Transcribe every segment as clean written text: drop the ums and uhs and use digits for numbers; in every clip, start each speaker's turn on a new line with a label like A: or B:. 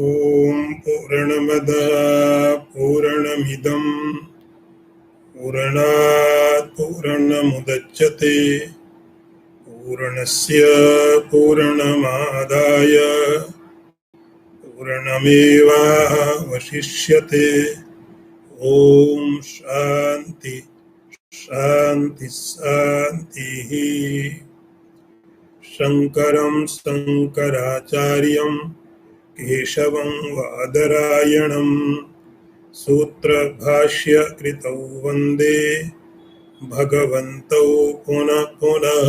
A: ॐ पूर्णमद पूर्णमिदं पूर्णात् पूर्णमुदच्यते पूर्णस्य पूर्णमादाय पूर्णमेवावशिष्यते। ॐ शान्ति शान्ति शान्तिः। शङ्करं शङ्कराचार्यं केशवं बादरायणं सूत्रभाष्यकृतौ वन्दे भगवन्तौ पुनः पुनः।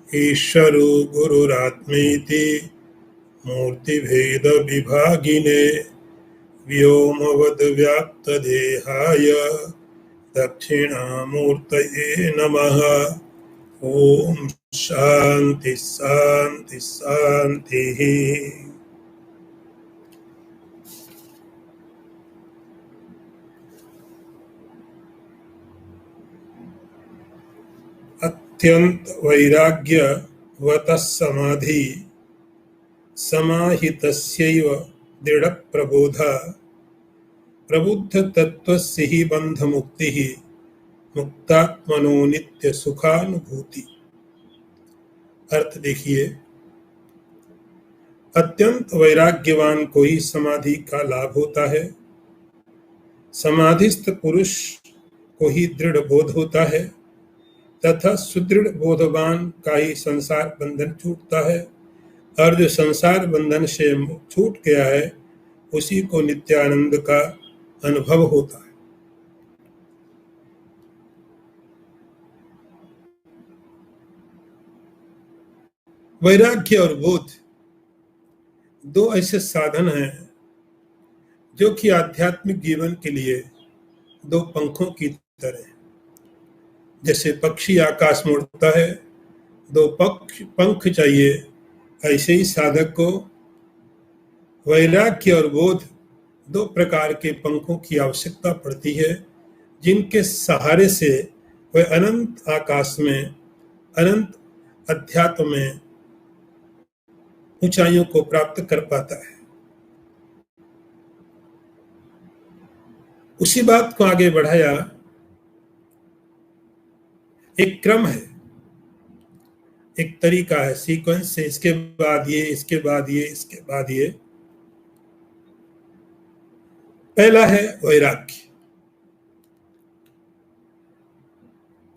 A: ईश्वरो गुरुरात्मेति मूर्तिभेदविभागिने व्योमवद्व्याप्तदेहाय दक्षिणामूर्तये नमः। ॐ शान्ति शान्ति शान्तिः। अत्यंत वैराग्यवतः समाधि समाहितस्यैव दृढ़ प्रबोधा प्रबुद्ध तत्त्वस्य हि बंध मुक्ति मुक्तात्मनो नित्य सुखानुभूति। अर्थ देखिए, अत्यंत वैराग्यवान को ही समाधि का लाभ होता है। समाधिस्थ पुरुष को ही दृढ़ बोध होता है तथा सुदृढ़ बोधवान का ही संसार बंधन छूटता है, और जो संसार बंधन से छूट गया है उसी को नित्यानंद का अनुभव होता है। वैराग्य और बोध दो ऐसे साधन हैं जो कि आध्यात्मिक जीवन के लिए दो पंखों की तरह हैं। जैसे पक्षी आकाश में उड़ता है, दो पंख चाहिए, ऐसे ही साधक को वैराग्य और बोध दो प्रकार के पंखों की आवश्यकता पड़ती है, जिनके सहारे से वह अनंत आकाश में, अनंत अध्यात्म में ऊंचाइयों को प्राप्त कर पाता है। उसी बात को आगे बढ़ाया। एक क्रम है, एक तरीका है, सीक्वेंस से, इसके बाद ये, इसके बाद ये, इसके बाद ये। पहला है वैराग्य,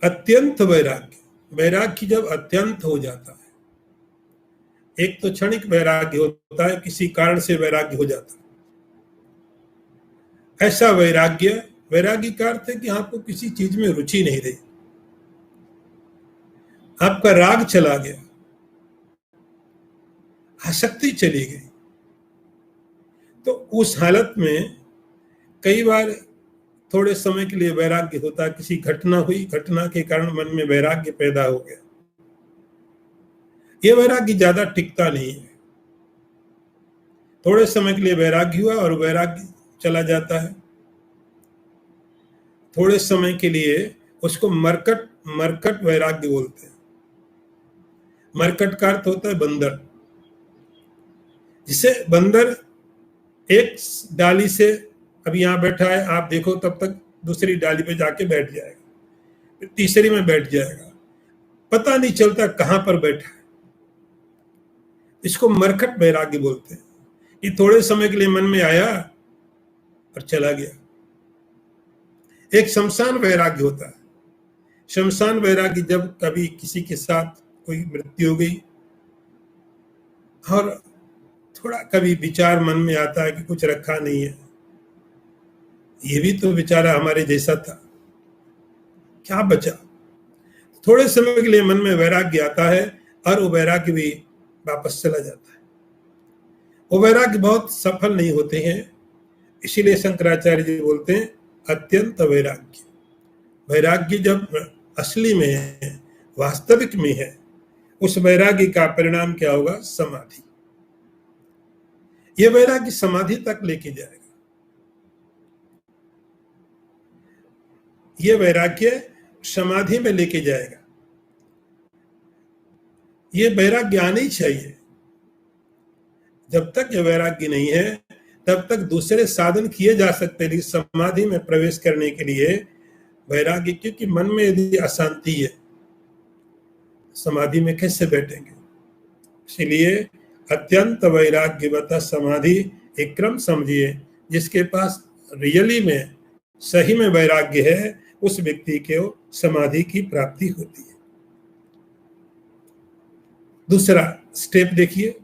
A: अत्यंत वैराग्य। वैराग्य जब अत्यंत हो जाता है, एक तो क्षणिक वैराग्य होता है, किसी कारण से वैराग्य हो जाता है। ऐसा वैराग्य, वैराग्य का अर्थ है कि आपको किसी चीज में रुचि नहीं रही, आपका राग चला गया, आसक्ति चली गई। तो उस हालत में कई बार थोड़े समय के लिए वैराग्य होता है। किसी घटना हुई, घटना के कारण मन में वैराग्य पैदा हो गया। ये वैराग्य ज्यादा टिकता नहीं है, थोड़े समय के लिए वैराग्य हुआ और वैराग्य चला जाता है। थोड़े समय के लिए उसको मरकट वैराग्य बोलते हैं। मरकट का अर्थ होता है बंदर। जिसे बंदर एक डाली से, अभी यहां बैठा है, आप देखो तब तक दूसरी डाली पे जाके बैठ जाएगा, फिर तीसरी में बैठ जाएगा, पता नहीं चलता कहां पर बैठा है। इसको मरकट वैराग्य बोलते हैं। ये थोड़े समय के लिए मन में आया और चला गया। एक शमशान वैराग्य होता है। शमशान वैराग्य जब कभी किसी के साथ कोई मृत्यु हो गई और थोड़ा कभी विचार मन में आता है कि कुछ रखा नहीं है, ये भी तो बेचारा हमारे जैसा था, क्या बचा। थोड़े समय के लिए मन में वैराग्य आता है और वो वैराग्य भी वापस चला जाता है। वो वैराग्य बहुत सफल नहीं होते हैं। इसीलिए शंकराचार्य जी बोलते हैं अत्यंत वैराग्य। वैराग्य जब असली में है, वास्तविक में है, उस वैराग्य का परिणाम क्या होगा? समाधि। ये वैराग्य समाधि तक लेके जाएगा। ये वैराग्य समाधि में लेके जाएगा। ये वैराग्य आना ही चाहिए। जब तक ये वैराग्य नहीं है तब तक दूसरे साधन किए जा सकते, लेकिन समाधि में प्रवेश करने के लिए वैराग्य, क्योंकि मन में यदि अशांति है समाधि में कैसे बैठेंगे। इसलिए अत्यंत वैराग्यवत समाधि एक क्रम समझिए, जिसके पास रियली में सही में वैराग्य है उस व्यक्ति को समाधि की प्राप्ति होती है। दूसरा स्टेप देखिए,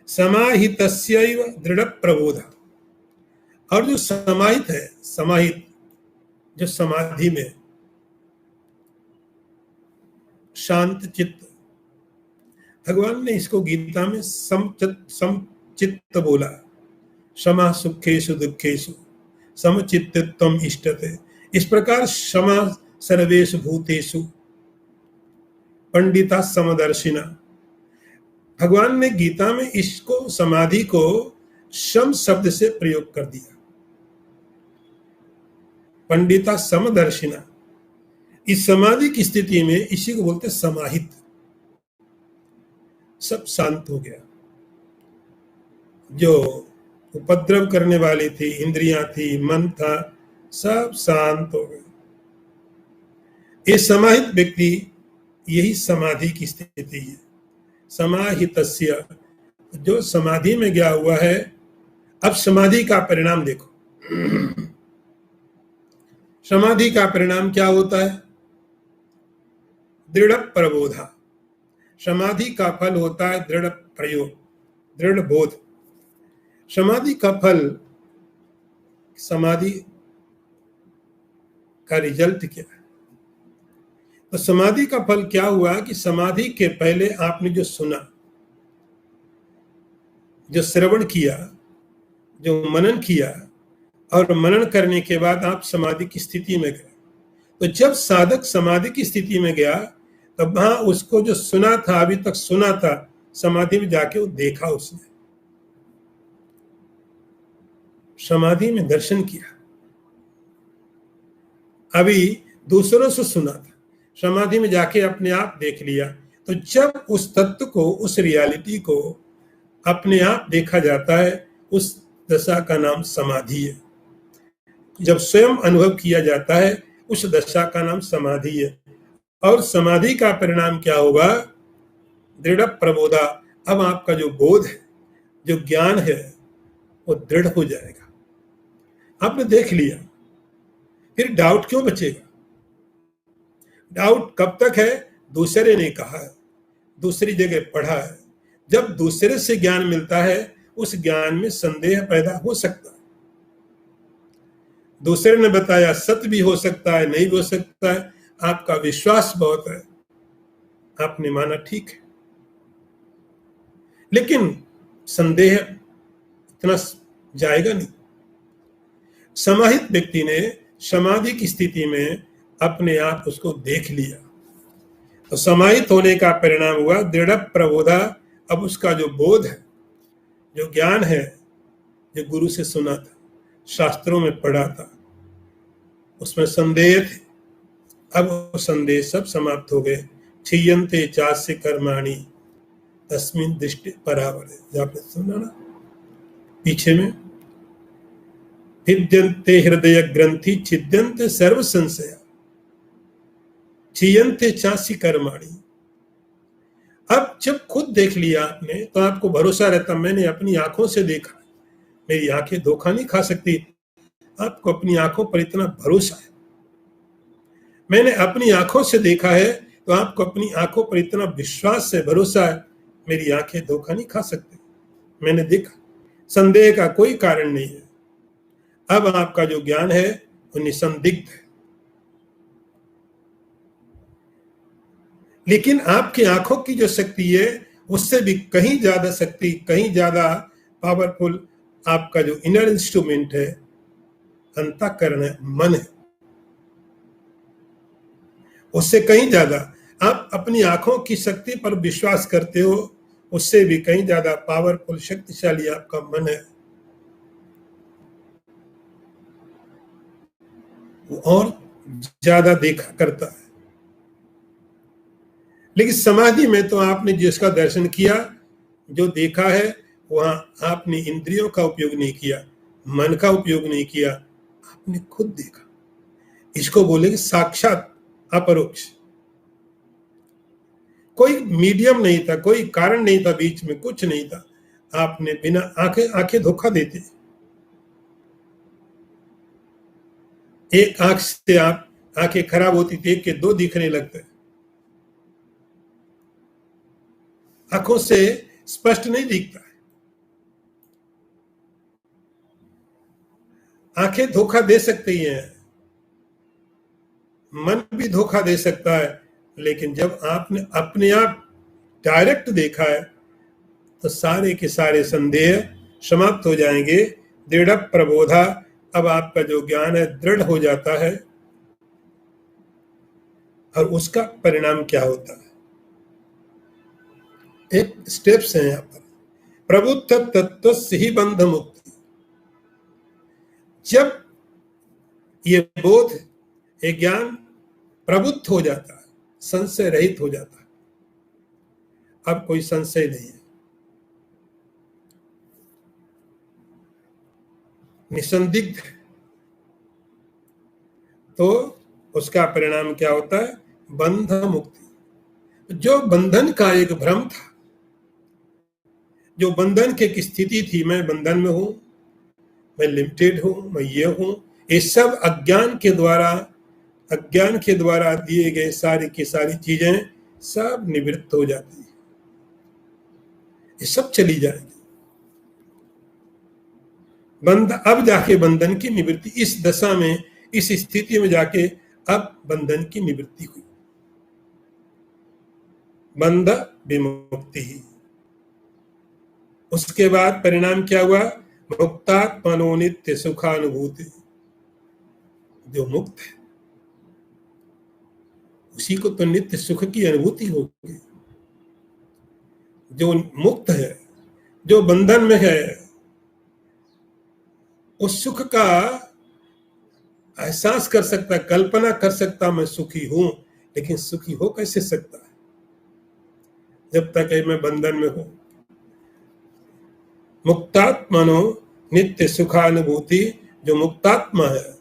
A: समाहितस्यैव दृढ़ प्रबोध। और जो समाहित है, समाहित जो समाधि में शांत चित्त, भगवान ने इसको गीता में समचित्त बोला, क्षमा सुखेषु दुखेषु समचित्तत्वम् इष्टते। इस प्रकार क्षमा सर्वेषु भूतेषु पंडिता समदर्शिना। भगवान ने गीता में इसको समाधि को सम शब्द से प्रयोग कर दिया। पंडिता समदर्शिना, इस समाधि की स्थिति में इसी को बोलते समाहित। सब शांत हो गया, जो उपद्रव करने वाली थी इंद्रियां थी, मन था, सब शांत हो गए। ये समाहित व्यक्ति, यही समाधि की स्थिति है। समाहितस्य, जो समाधि में गया हुआ है। अब समाधि का परिणाम देखो। समाधि का परिणाम क्या होता है? दृढ़ प्रबोधा। समाधि का फल होता है दृढ़ प्रयोग, दृढ़ बोध। समाधि का फल, समाधि का रिजल्ट क्या है? तो समाधि का फल क्या हुआ कि समाधि के पहले आपने जो सुना, जो श्रवण किया, जो मनन किया, और मनन करने के बाद आप समाधि की स्थिति में गए। तो जब साधक समाधि की स्थिति में गया तब वहां उसको जो सुना था, अभी तक सुना था, समाधि में जाके वो देखा, उसने समाधि में दर्शन किया। अभी दूसरों से सुना था, समाधि में जाके अपने आप देख लिया। तो जब उस तत्व को, उस रियलिटी को अपने आप देखा जाता है, उस दशा का नाम समाधि है। जब स्वयं अनुभव किया जाता है, उस दशा का नाम समाधि है। और समाधि का परिणाम क्या होगा? दृढ़ प्रबोधा। अब आपका जो बोध है, जो ज्ञान है, वो दृढ़ हो जाएगा। आपने देख लिया, फिर डाउट क्यों बचेगा? डाउट कब तक है? दूसरे ने कहा है, दूसरी जगह पढ़ा है। जब दूसरे से ज्ञान मिलता है, उस ज्ञान में संदेह पैदा हो सकता है। दूसरे ने बताया, सत्य भी हो सकता है, नहीं भी हो सकता है। आपका विश्वास बहुत है, आपने माना, ठीक है, लेकिन संदेह इतना जाएगा नहीं। समाहित व्यक्ति ने समाधि की स्थिति में अपने आप उसको देख लिया, तो समाहित होने का परिणाम हुआ दृढ़ प्रबोधा। अब उसका जो बोध है, जो ज्ञान है, जो गुरु से सुना था, शास्त्रों में पढ़ा था, उसमें संदेह थे, अब वो संदेह सब समाप्त हो गए। क्षीयन्ते चास्य कर्माणि तस्मिन् दृष्टि परावरे। आपने सुना ना पीछे में, भिद्यन्ते हृदय ग्रंथि छिद्यन्ते सर्व संशया क्षीयन्ते चास्य कर्माणि। अब जब खुद देख लिया आपने, तो आपको भरोसा रहता, मैंने अपनी आंखों से देखा, मेरी आंखें धोखा नहीं खा सकती। आपको अपनी आंखों पर इतना भरोसा है, मैंने अपनी आंखों से देखा है, तो आपको अपनी आंखों पर इतना विश्वास है, भरोसा है, मेरी आंखें धोखा नहीं खा सकती, मैंने देखा। संदेह का कोई कारण नहीं है। अब आपका जो ज्ञान है वो निसंदिग्ध है। लेकिन आपकी आंखों की जो शक्ति है, उससे भी कहीं ज्यादा शक्ति, कहीं ज्यादा पावरफुल आपका जो इनर इंस्ट्रूमेंट है, अंतःकरण है, मन है, उससे कहीं ज्यादा आप अपनी आंखों की शक्ति पर विश्वास करते हो, उससे भी कहीं ज्यादा पावरफुल, शक्तिशाली आपका मन है। वो और ज्यादा देखा करता है। लेकिन समाधि में तो आपने जिसका दर्शन किया, जो देखा है, वहां आपने इंद्रियों का उपयोग नहीं किया, मन का उपयोग नहीं किया, आपने खुद देखा। इसको बोलेंगे साक्षात अपरोक्ष। कोई मीडियम नहीं था, कोई कारण नहीं था, बीच में कुछ नहीं था। आपने बिना आंखें धोखा देते। एक आंख से आप आंखें खराब होती थी, एक के दो दिखने लगते। आंखों से स्पष्ट नहीं दिखता है। आंखें धोखा दे सकती हैं, मन भी धोखा दे सकता है, लेकिन जब आपने अपने आप डायरेक्ट देखा है तो सारे के सारे संदेह समाप्त हो जाएंगे। दृढ़ प्रबोधा, अब आपका जो ज्ञान है दृढ़ हो जाता है। और उसका परिणाम क्या होता है? एक स्टेप्स है यहाँ पर। प्रबुद्ध तत्व से ही बंध मुक्ति। जब ये बोध, ये ज्ञान प्रबुद्ध हो जाता है, संशय रहित हो जाता है, अब कोई संशय नहीं है, निसंदिग्ध है, तो उसका परिणाम क्या होता है? बंध मुक्ति। जो बंधन का एक भ्रम था, जो बंधन की एक स्थिति थी, मैं बंधन में हूं, मैं लिमिटेड हूं, मैं ये हूं, ये सब अज्ञान के द्वारा दिए गए सारी की सारी चीजें सब निवृत्त हो जाती है, ये सब चली जाएगी। अब जाके बंधन की निवृत्ति, इस दशा में, इस स्थिति में जाके अब बंधन की निवृत्ति हुई, बंध विमुक्ति। उसके बाद परिणाम क्या हुआ? मुक्तात्मनो नित्य सुखानुभूति। जो मुक्त है उसी को तो नित्य सुख की अनुभूति होगी। जो मुक्त है, जो बंधन में है, उस सुख का एहसास कर सकता, कल्पना कर सकता, मैं सुखी हूं, लेकिन सुखी हो कैसे सकता है जब तक मैं बंधन में हूं। मुक्तात्मनो नित्य सुखानुभूति, जो मुक्तात्मा है,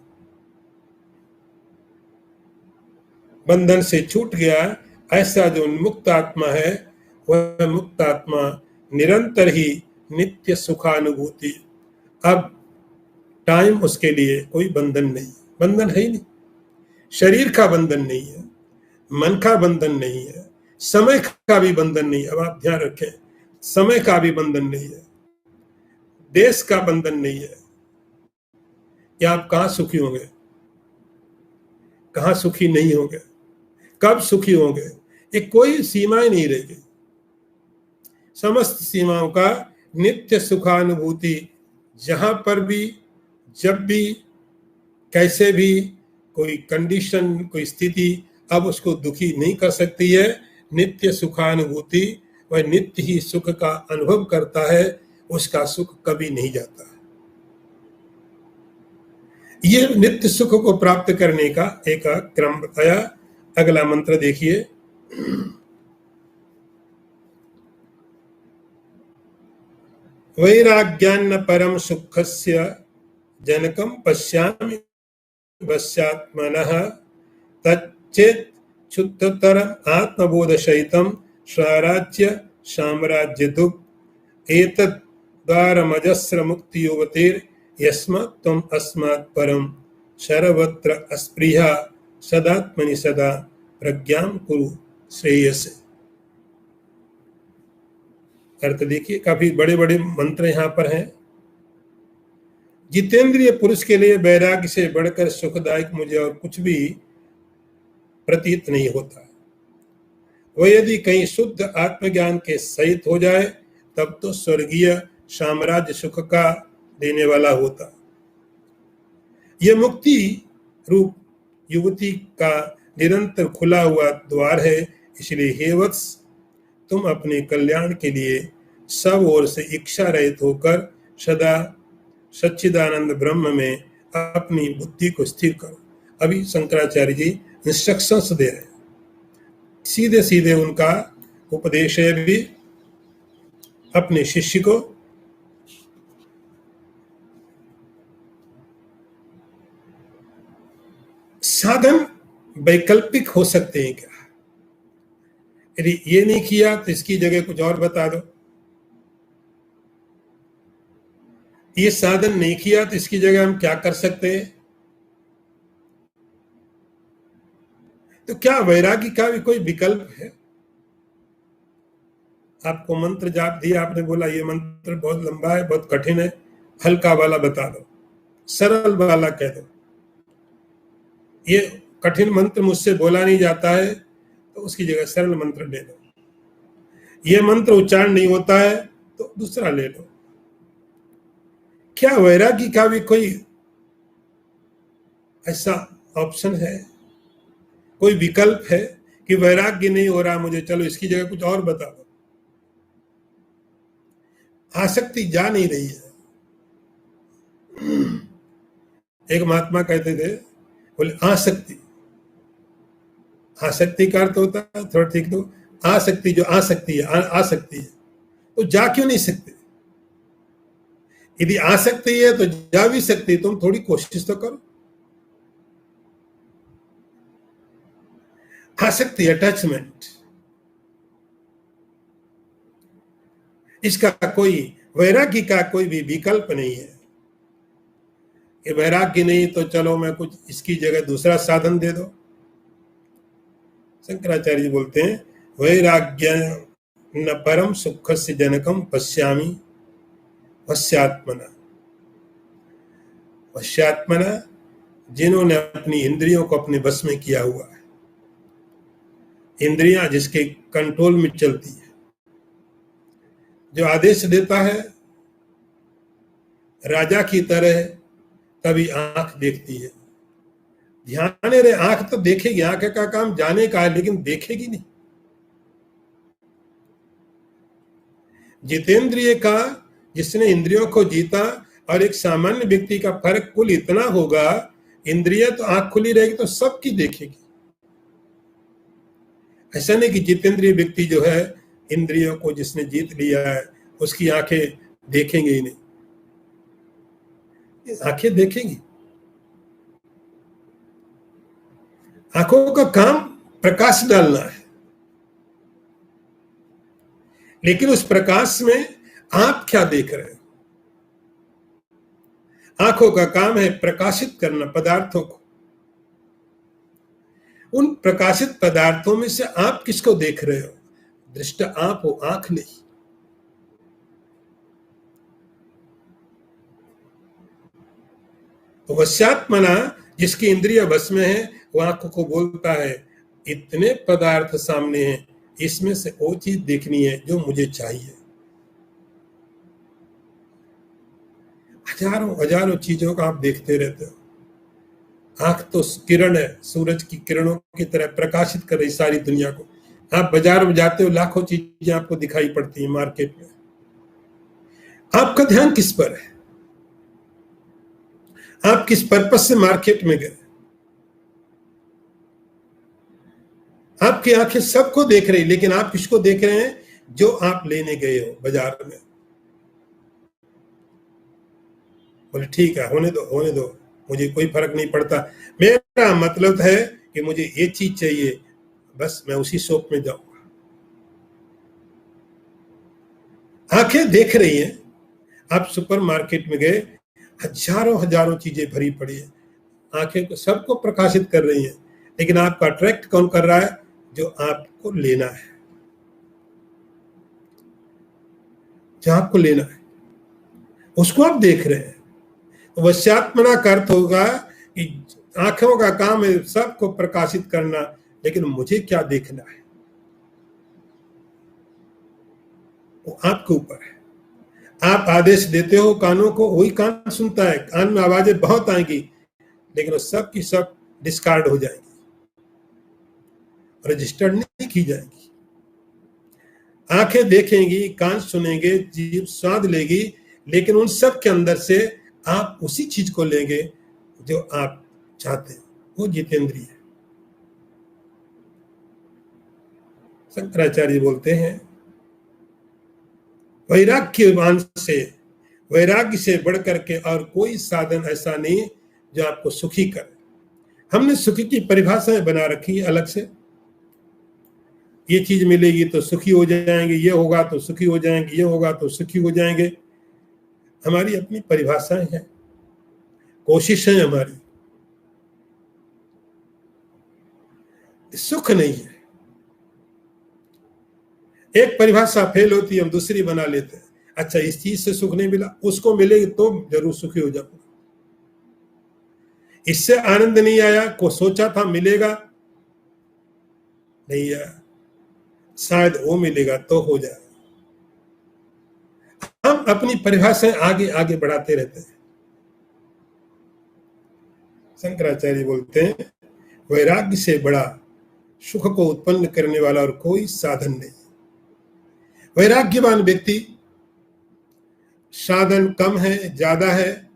A: बंधन से छूट गया, ऐसा जो मुक्त आत्मा है, वह मुक्त आत्मा निरंतर ही नित्य सुखानुभूति। अब टाइम उसके लिए कोई बंधन नहीं, बंधन है ही नहीं। शरीर का बंधन नहीं है, मन का बंधन नहीं है, समय का भी बंधन नहीं है। अब आप ध्यान रखें, समय का भी बंधन नहीं है, देश का बंधन नहीं है कि आप कहां सुखी होंगे, कहां सुखी नहीं होंगे, कब सुखी होंगे, ये कोई सीमाएं नहीं रहेगी। समस्त सीमाओं का नित्य सुखानुभूति, जहां पर भी, जब भी, कैसे भी, कोई कंडीशन, कोई स्थिति अब उसको दुखी नहीं कर सकती है। नित्य सुखानुभूति, वह नित्य ही सुख का अनुभव करता है, उसका सुख कभी नहीं जाता। ये नित्य सुख को प्राप्त करने का एक क्रम बताया। अगला मंत्र देखिए। वैराग्यान्न परम सुखस्य जनकम पश्यामि वश्यात्मनः तच्चेत् क्षुत्तर आत्मबोध सहितं स्वराज्य साम्राज्य दुख एतद् द्वारमजस्र मुक्ति युवतेर यस्मात् त्वम् अस्मात् परम सर्वत्र अस्पृहा सदात्मनि सदा प्रज्ञां कुरु श्रेयसे। अर्थ देखिए, काफी बड़े बड़े मंत्र यहाँ पर हैं। जितेंद्रिय पुरुष के लिए वैराग्य से बढ़कर सुखदायक मुझे और कुछ भी प्रतीत नहीं होता। वह यदि कहीं शुद्ध आत्मज्ञान के सहित हो जाए तब तो स्वर्गीय साम्राज्य सुख का देने वाला होता। यह मुक्ति रूप युवती का निरंतर खुला हुआ द्वार है। इसलिए हे वत्स, तुम अपने कल्याण के लिए सब ओर से इच्छा रहित होकर सदा सच्चिदानंद ब्रह्म में अपनी बुद्धि को स्थिर करो। अभी शंकराचार्य जी इंस्ट्रक्शंस दे रहे हैं, सीधे सीधे उनका उपदेश है भी अपने शिष्य को साधन वैकल्पिक हो सकते हैं क्या? यदि ये नहीं किया तो इसकी जगह कुछ और बता दो, ये साधन नहीं किया तो इसकी जगह हम क्या कर सकते हैं? तो क्या वैराग्य का भी कोई विकल्प है? आपको मंत्र जाप दिया, आपने बोला ये मंत्र बहुत लंबा है, बहुत कठिन है, हल्का वाला बता दो, सरल वाला कह दो। ये कठिन मंत्र मुझसे बोला नहीं जाता है तो उसकी जगह सरल मंत्र ले लो। ये मंत्र उच्चारण नहीं होता है तो दूसरा ले लो। क्या वैराग्य का भी कोई ऐसा ऑप्शन है, कोई विकल्प है कि वैराग्य नहीं हो रहा मुझे, चलो इसकी जगह कुछ और बता दो? आसक्ति जा नहीं रही है। एक महात्मा कहते थे, बोले आसक्ति, आसक्ति का अर्थ होता है, थोड़ा ठीक दो, आसक्ति जो आसक्ति है, आसक्ति है तो जा क्यों नहीं सकते? यदि आसक्ति है तो जा भी सकती, तुम थोड़ी कोशिश तो करो। आसक्ति, अटैचमेंट, इसका कोई वैराग्य का कोई भी विकल्प नहीं है कि वैराग्य नहीं तो चलो मैं कुछ इसकी जगह दूसरा साधन दे दो। शंकराचार्य जी बोलते हैं, वैराग्य न परम सुखस्य जनकम पश्यामि वश्यात्मना। वश्यात्मना, जिन्होंने अपनी इंद्रियों को अपने बस में किया हुआ है, इंद्रियां जिसके कंट्रोल में चलती है, जो आदेश देता है राजा की तरह, तभी आंख देखती है। ध्यान रहे, आंख तो देखेगी, आंख का काम जाने का है लेकिन देखेगी नहीं। जितेंद्रिय का, जिसने इंद्रियों को जीता, और एक सामान्य व्यक्ति का फर्क कुल इतना होगा, इंद्रिय तो आंख खुली रहेगी तो सबकी देखेगी। ऐसा नहीं कि जितेंद्रिय व्यक्ति जो है, इंद्रियों को जिसने जीत लिया है, उसकी आंखें देखेंगे ही नहीं, आंखें देखेंगी। आंखों का काम प्रकाश डालना है, लेकिन उस प्रकाश में आप क्या देख रहे हो? आंखों का काम है प्रकाशित करना पदार्थों को। उन प्रकाशित पदार्थों में से आप किसको देख रहे हो? दृष्टा आप हो, आंख नहीं। तो वश्यात्मना, जिसकी इंद्रिय बस में है, वो आंखों को बोलता है इतने पदार्थ सामने हैं, इसमें से वो चीज देखनी है जो मुझे चाहिए। हजारों हजारों चीजों का आप देखते रहते हो। आंख तो किरण है, सूरज की किरणों की तरह प्रकाशित कर रही सारी दुनिया को। आप बाजार में जाते हो, लाखों चीजें आपको दिखाई पड़ती है मार्केट में। आपका ध्यान किस पर है? आप किस पर्पस से मार्केट में गए? आपकी आंखें सबको देख रही, लेकिन आप किसको देख रहे हैं? जो आप लेने गए हो बाजार में। बोले ठीक है, होने दो होने दो, मुझे कोई फर्क नहीं पड़ता, मेरा मतलब है कि मुझे ये चीज चाहिए, बस मैं उसी शॉप में जाऊंगा। आंखें देख रही हैं। आप सुपर मार्केट में गए, हजारों हजारों चीजें भरी पड़ी है, आंखें को सबको प्रकाशित कर रही हैं, लेकिन आपका अट्रैक्ट कौन कर रहा है? जो आपको लेना है, जो आपको लेना है उसको आप देख रहे हैं। तो वश्यात्मना का अर्थ होगा कि आंखों का काम है सबको प्रकाशित करना, लेकिन मुझे क्या देखना है वो आपके ऊपर है। आप आदेश देते हो कानों को, वही कान सुनता है, कान में आवाजें बहुत आएंगी, लेकिन वो सब की सब डिस्कार्ड हो जाएंगी, रजिस्टर्ड नहीं की जाएगी। आंखें देखेंगी, कान सुनेंगे, जीभ स्वाद लेगी, लेकिन उन सब के अंदर से आप उसी चीज को लेंगे जो आप चाहते हैं, वो जितेंद्रिय है। शंकराचार्य बोलते हैं, वैराग्यवान से, वैराग्य से बढ़कर के और कोई साधन ऐसा नहीं जो आपको सुखी करे। हमने सुख की परिभाषाएं बना रखी है अलग से। ये चीज मिलेगी तो सुखी हो जाएंगे, ये होगा तो सुखी हो जाएंगे, ये होगा तो सुखी हो जाएंगे। हमारी अपनी परिभाषाएं हैं, कोशिशें हमारी। सुख नहीं है। एक परिभाषा फेल होती है, हम दूसरी बना लेते हैं। अच्छा, इस चीज से सुख नहीं मिला, उसको मिलेगी तो जरूर सुखी हो जाऊंगा। इससे आनंद नहीं आया, को सोचा था मिलेगा, नहीं आया, शायद वो मिलेगा तो हो जाएगा। हम अपनी परिभाषाएं आगे आगे बढ़ाते रहते हैं। शंकराचार्य बोलते हैं, वैराग्य से बड़ा सुख को उत्पन्न करने वाला और कोई साधन नहीं। वैराग्यवान व्यक्ति, साधन कम है ज्यादा है,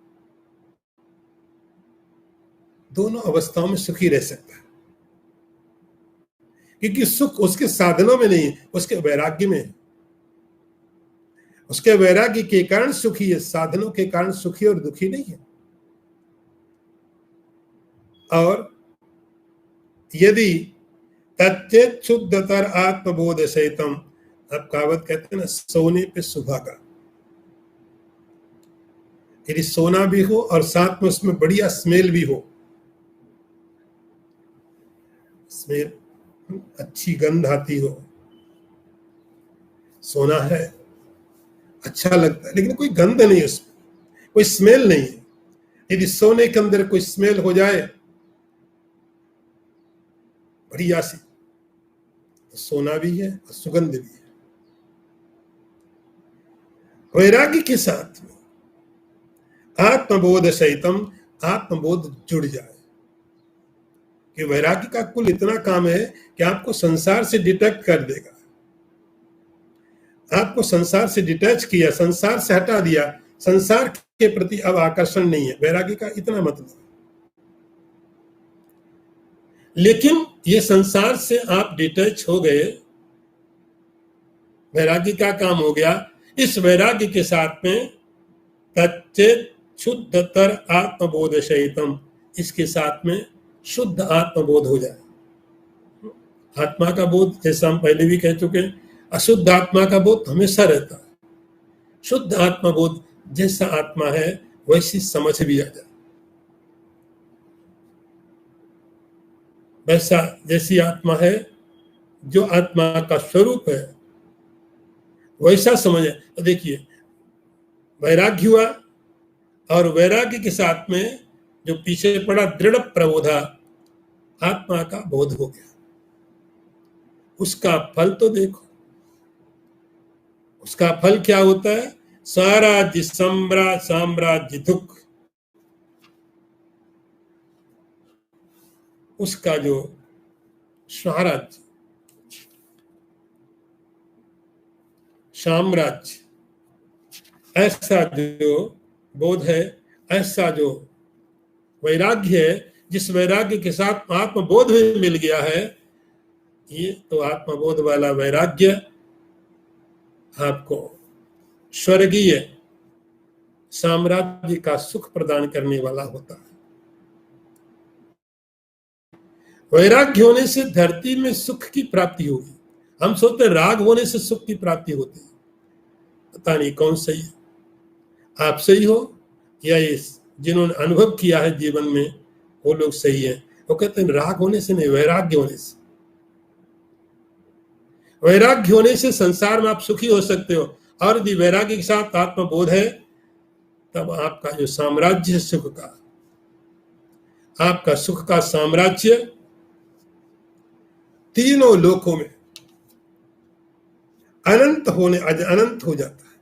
A: दोनों अवस्थाओं में सुखी रह सकता है। क्योंकि सुख उसके साधनों में नहीं, उसके वैराग्य में है। उसके वैराग्य के कारण सुखी है, साधनों के कारण सुखी और दुखी नहीं है। और यदि तच्चेत शुद्धतर आत्मबोध सहितम, अब कहावत कहते हैं ना, सोने पे सुहागा। यदि सोना भी हो और साथ में उसमें बढ़िया स्मेल भी हो, स्मेल अच्छी गंध आती हो, सोना है अच्छा लगता है, लेकिन कोई गंध नहीं उसमें, कोई स्मेल नहीं है। यदि सोने के अंदर कोई स्मेल हो जाए बढ़िया सी, तो सोना भी है और सुगंध भी है। वैराग्य के साथ में आत्मबोध सहितम, आत्मबोध जुड़ जाए। कि वैराग्य का कुल इतना काम है कि आपको संसार से डिटेक्ट कर देगा। आपको संसार से डिटैच किया, संसार से हटा दिया, संसार के प्रति अब आकर्षण नहीं है। वैराग्य का इतना मतलब। लेकिन ये संसार से आप डिटैच हो गए, वैराग्य का काम हो गया। इस वैराग्य के साथ में तच्चेत शुद्धतर आत्मबोध सहितम, इसके साथ में शुद्ध आत्मबोध हो जाए। आत्मा का बोध, जैसा हम पहले भी कह चुके, अशुद्ध आत्मा का बोध हमेशा रहता है। शुद्ध आत्मा बोध, जैसा आत्मा है वैसी समझ भी आ जाए, वैसा जैसी आत्मा है, जो आत्मा का स्वरूप है वैसा समझ है। तो देखिए, वैराग्य हुआ और वैराग्य के साथ में जो पीछे पड़ा दृढ़ प्रबोधा, आत्मा का बोध हो गया। उसका फल तो देखो, उसका फल क्या होता है? स्वराज्य साम्राज्य दुख। उसका जो स्वराज्य साम्राज्य, ऐसा जो बोध है, ऐसा जो वैराग्य है, जिस वैराग्य के साथ आत्मबोध भी मिल गया है, ये तो आत्मबोध वाला वैराग्य आपको स्वर्गीय साम्राज्य का सुख प्रदान करने वाला होता है। वैराग्य होने से धरती में सुख की प्राप्ति होगी। हम सोचते हैं राग होने से सुख की प्राप्ति होती है, पता नहीं कौन सही है। आप सही हो या ये जिन्होंने अनुभव किया है जीवन में वो लोग सही है। वो कहते हैं राग होने से नहीं, वैराग्य होने से। वैराग्य होने से संसार में आप सुखी हो सकते हो, और यदि वैराग्य के साथ आत्मबोध है, तब आपका जो साम्राज्य है सुख का, आपका सुख का साम्राज्य तीनों लोकों में अनंत हो जाता है।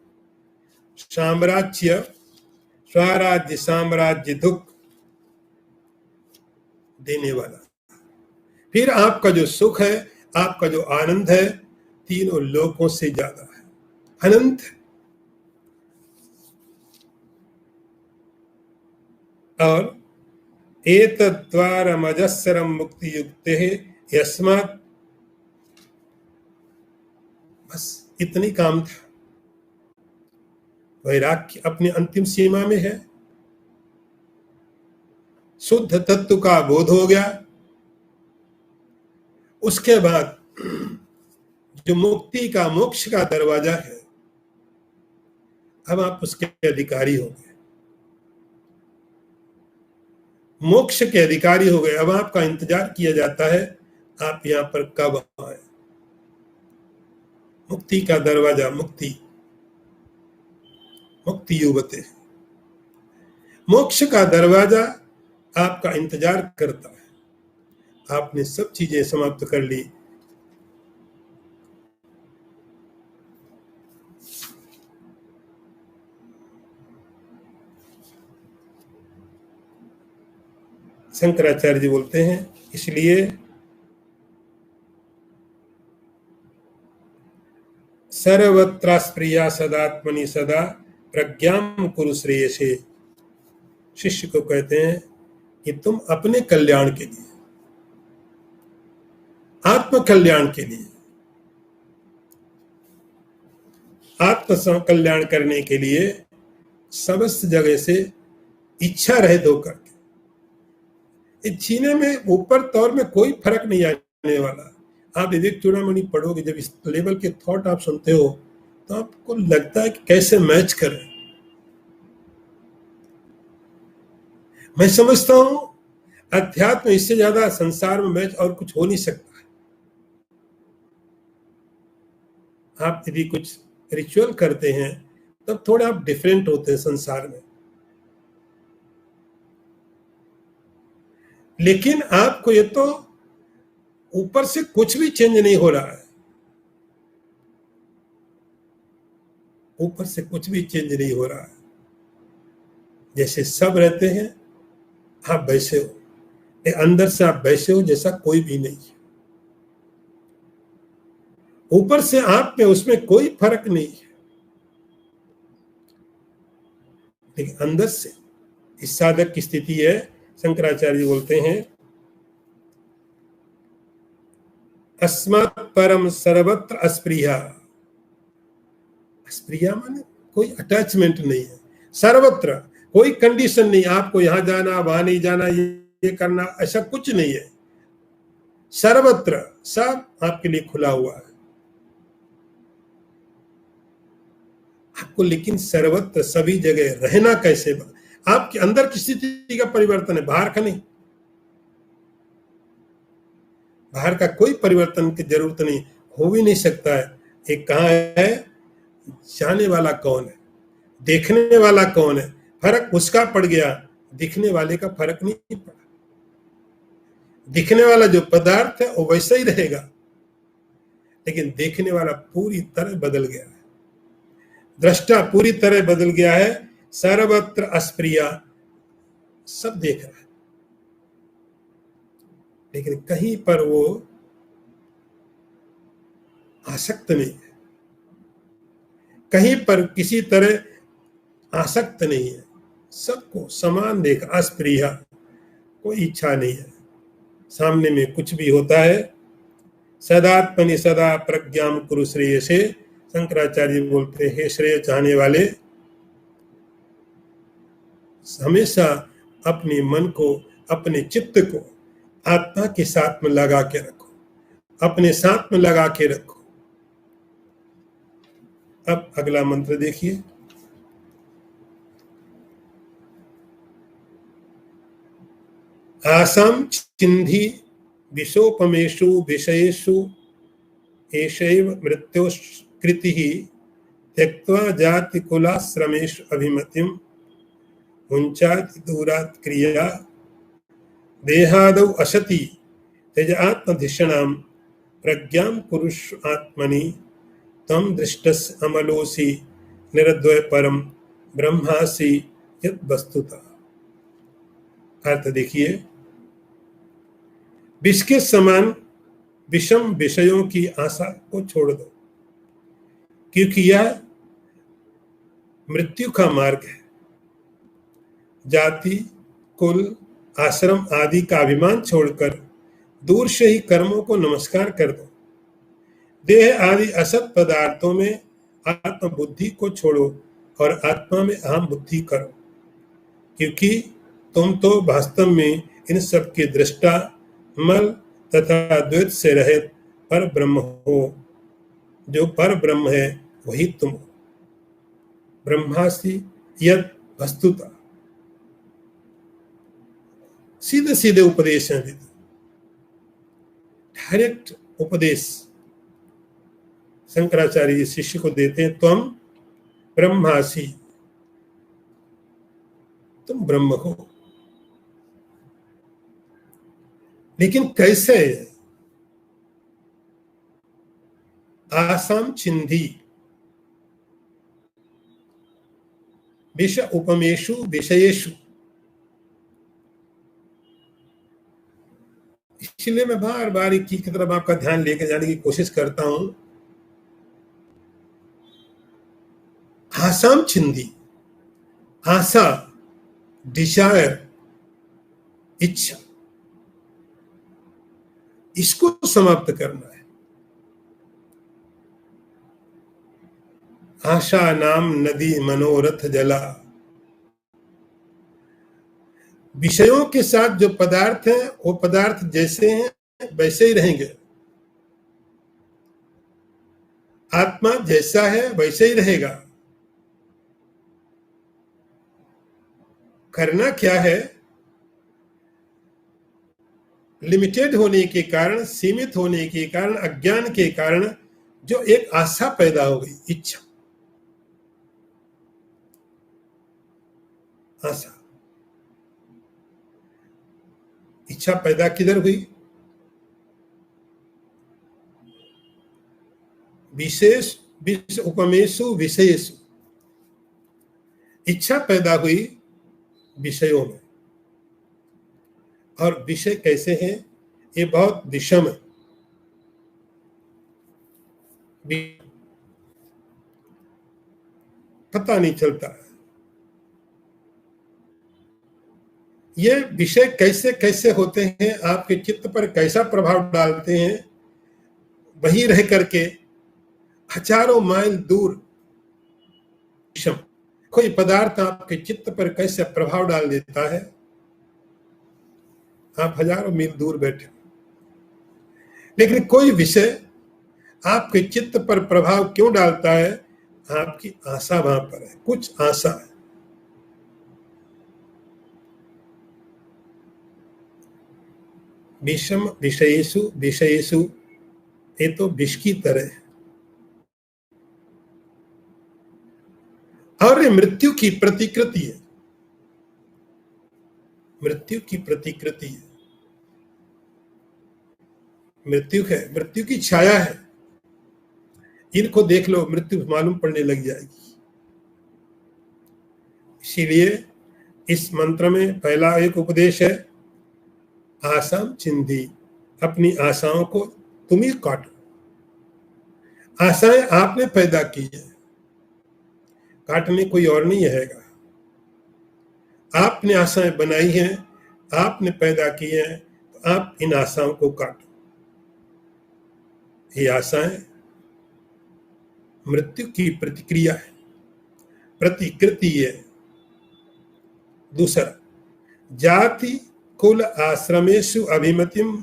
A: साम्राज्य, स्वराज्य साम्राज्य दुख देने वाला। फिर आपका जो सुख है, आपका जो आनंद है, तीनों लोकों से ज्यादा है, अनंत है। और एतद्वारमजस्रम मुक्ति युक्ते यस्मात्, बस इतनी काम था। वैराग्य अपनी अंतिम सीमा में है शुद्ध तत्व का बोध हो गया, उसके बाद जो मुक्ति का, मोक्ष का दरवाजा है, अब आप उसके अधिकारी हो गए, मोक्ष के अधिकारी हो गए। अब आपका इंतजार किया जाता है आप यहां पर कब आए। मुक्ति का दरवाजा, मुक्ति, मुक्ति युवते, मोक्ष का दरवाजा आपका इंतजार करता है। आपने सब चीजें समाप्त कर ली, शंकराचार्य जी बोलते हैं, इसलिए सर्वत्रास्प्रिया सदात्मनि सदा प्रज्ञाम कुरु श्रेयसे। शिष्य को कहते हैं कि तुम अपने कल्याण के लिए, आत्म कल्याण के लिए, आत्म कल्याण करने के लिए समस्त जगह से इच्छा रहित होकर जीने में ऊपर तौर में कोई फर्क नहीं आने वाला। आप विवेक चूड़ामणि पढ़ोगे, जब इस लेवल के थॉट आप सुनते हो तो आपको लगता है कि कैसे मैच करें। मैं समझता हूं अध्यात्म इससे ज्यादा संसार में मैच और कुछ हो नहीं सकता है। आप यदि कुछ रिचुअल करते हैं तब थोड़े आप डिफरेंट होते हैं संसार में, लेकिन आपको ये तो ऊपर से कुछ भी चेंज नहीं हो रहा है, ऊपर से कुछ भी चेंज नहीं हो रहा है। जैसे सब रहते हैं आप वैसे हो, अंदर से आप वैसे हो जैसा कोई भी नहीं है। ऊपर से आप में उसमें कोई फर्क नहीं है, लेकिन अंदर से इस साधक की स्थिति है। शंकराचार्य बोलते हैं, अस्मात् परम सर्वत्र अस्प्रिया। अस्प्रिया माने कोई अटैचमेंट नहीं है, सर्वत्र कोई कंडीशन नहीं, आपको यहां जाना वहां नहीं जाना, ये करना, ऐसा कुछ नहीं है। सर्वत्र सब आपके लिए खुला हुआ है आपको। लेकिन सर्वत्र सभी जगह रहना कैसे? आपके अंदर की स्थिति का परिवर्तन है, बाहर का नहीं। बाहर का कोई परिवर्तन की जरूरत नहीं, हो भी नहीं सकता है। एक कहाँ है, जाने वाला कौन है, देखने वाला कौन है, फर्क उसका पड़ गया, दिखने वाले का फर्क नहीं पड़ा। दिखने वाला जो पदार्थ है वो वैसा ही रहेगा, लेकिन देखने वाला पूरी तरह बदल गया है, दृष्टा पूरी तरह बदल गया है। सर्वत्र अस्प्रिया, सब देख रहा है, लेकिन कहीं पर वो आसक्त नहीं है, कहीं पर किसी तरह आसक्त नहीं है, सबको समान देख, अस्प्रिया, कोई इच्छा नहीं है। सामने में कुछ भी होता है, सदात्मनि सदा प्रज्ञाम कुरु श्रेयसे। शंकराचार्य बोलते हैं, श्रेय चाहने वाले हमेशा अपने मन को, अपने चित्त को आत्मा के साथ में लगा के रखो, अपने साथ में लगा के रखो। अब अगला मंत्र देखिए, आसम चिन्धि विशोपमेषु विषयेषु एषैव मृत्युस्कृतिः त्यक्त्वा जाति कुलाश्रमेषु अभिमतिं मुञ्चाति दूरात् क्रिया देहादौ असति त्यज आत्मधिषणां प्रज्ञां कुरुष्व आत्मनि तम दृष्टस्य अमलोऽसि निरद्वय परम ब्रह्मासि यत् वस्तुतः। अर्थ देखिए, विष के समान विषम विषयों की आशा को छोड़ दो, क्योंकि यह मृत्यु का मार्ग है। जाति, कुल, आश्रम आदि का अभिमान छोड़कर दूर से ही कर्मों को नमस्कार कर दो। देह आदि असत पदार्थों में आत्म बुद्धि को छोड़ो और आत्मा में अहम बुद्धि करो, क्योंकि तुम तो वास्तव में इन सब के दृष्टा, मल तथा द्वैत से रहित पर ब्रह्म हो। जो पर ब्रह्म है वही तुम हो। ब्रह्मासि यद वस्तुतः। सीधे सीधे उपदेश हैं, डायरेक्ट उपदेश शंकराचार्य शिष्य को देते हैं। त्वम ब्रह्मासि, तुम ब्रह्म हो। लेकिन कैसे? आसाम छिंदी विष उपमेषु विषयेषु। इसलिए मैं बार बार एक चीज की तरफ आपका ध्यान लेकर जाने की कोशिश करता हूं। आसाम छिंदी, आशा, डिजायर, इच्छा, इसको समाप्त करना है। आशा नाम नदी मनोरथ जला। विषयों के साथ जो पदार्थ हैं वो पदार्थ जैसे हैं वैसे ही रहेंगे। आत्मा जैसा है वैसे ही रहेगा। करना क्या है? लिमिटेड होने के कारण, सीमित होने के कारण, अज्ञान के कारण जो एक आशा पैदा हो गई, इच्छा, आशा, इच्छा पैदा किधर हुई? विशेष उपमेषु विषयेषु। इच्छा पैदा हुई विषयों में। और विषय कैसे हैं? ये बहुत विषम है। पता नहीं चलता है ये विषय कैसे कैसे होते हैं, आपके चित्त पर कैसा प्रभाव डालते हैं। वही रह करके हजारों माइल दूर विषम कोई पदार्थ आपके चित्त पर कैसे प्रभाव डाल देता है। आप हजारों मील दूर बैठे, लेकिन कोई विषय आपके चित्त पर प्रभाव क्यों डालता है? आपकी आशा वहां पर है, कुछ आशा है। विषम विषयेषु विषयेषु, ये तो विष की तरह है। और ये मृत्यु की प्रतिकृति है। मृत्यु की प्रतिकृति है। मृत्यु है, मृत्यु की छाया है। इनको देख लो, मृत्यु मालूम पड़ने लग जाएगी। इसीलिए इस मंत्र में पहला एक उपदेश है, आसाम चिंदी, अपनी आशाओं को तुम ही काटो। आशाएं आपने पैदा की है, काटने कोई और नहीं रहेगा। आपने आशाएं बनाई हैं, आपने पैदा की हैं, तो आप इन आशाओं को काटो। ये आशाएं मृत्यु की प्रतिक्रिया है, प्रतिकृति है। दूसरा, जाति कुल आश्रमेषु अभिमतिम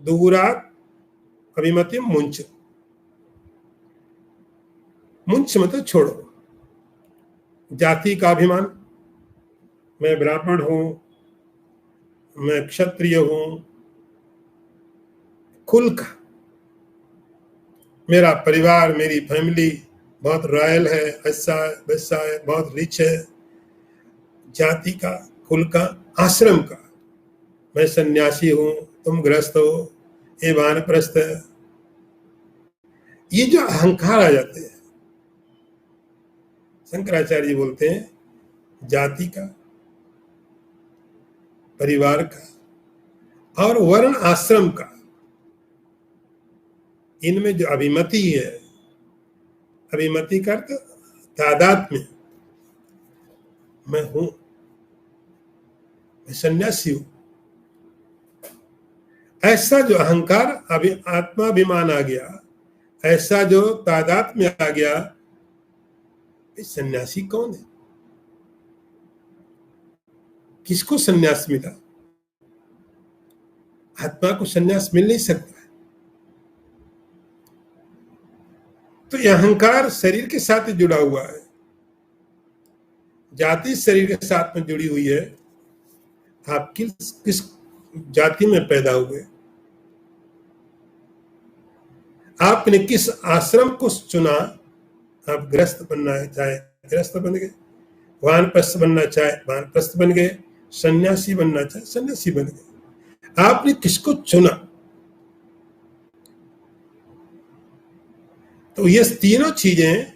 A: दूरात अभिमतिम मुंच। मुंच मतलब छोड़ो। जाति का अभिमान, मैं ब्राह्मण हूं, मैं क्षत्रिय हूं। कुल का, मेरा परिवार, मेरी फैमिली बहुत रॉयल है, ऐसा है वैसा है, बहुत रिच है। जाति का, कुल का, आश्रम का, मैं सन्यासी हूं, तुम गृहस्थ हो, ये वानप्रस्थ है। ये जो अहंकार आ जाते हैं, शंकराचार्य बोलते हैं जाति का, परिवार का और वर्ण आश्रम का, इनमें जो अभिमति है, अभिमति का अर्थ तादात्म्य, मैं हूं, मैं सन्यासी हूं, ऐसा जो अहंकार, अभी आत्माभिमान आ गया, ऐसा जो तादात्म्य आ गया, सन्यासी कौन है? किसको सन्यास मिला? आत्मा को सन्यास मिल नहीं सकता। तो ये अहंकार शरीर के साथ जुड़ा हुआ है, जाति शरीर के साथ में जुड़ी हुई है। आप किस जाति में पैदा हुए, आपने किस आश्रम को चुना? आप गृहस्थ बनना है चाहे गृहस्थ बन गए, वानप्रस्थ बनना चाहे वानप्रस्थ बन गए, सन्यासी बनना चाहे सन्यासी बन गए। आपने किसको चुना? तो ये तीनों चीजें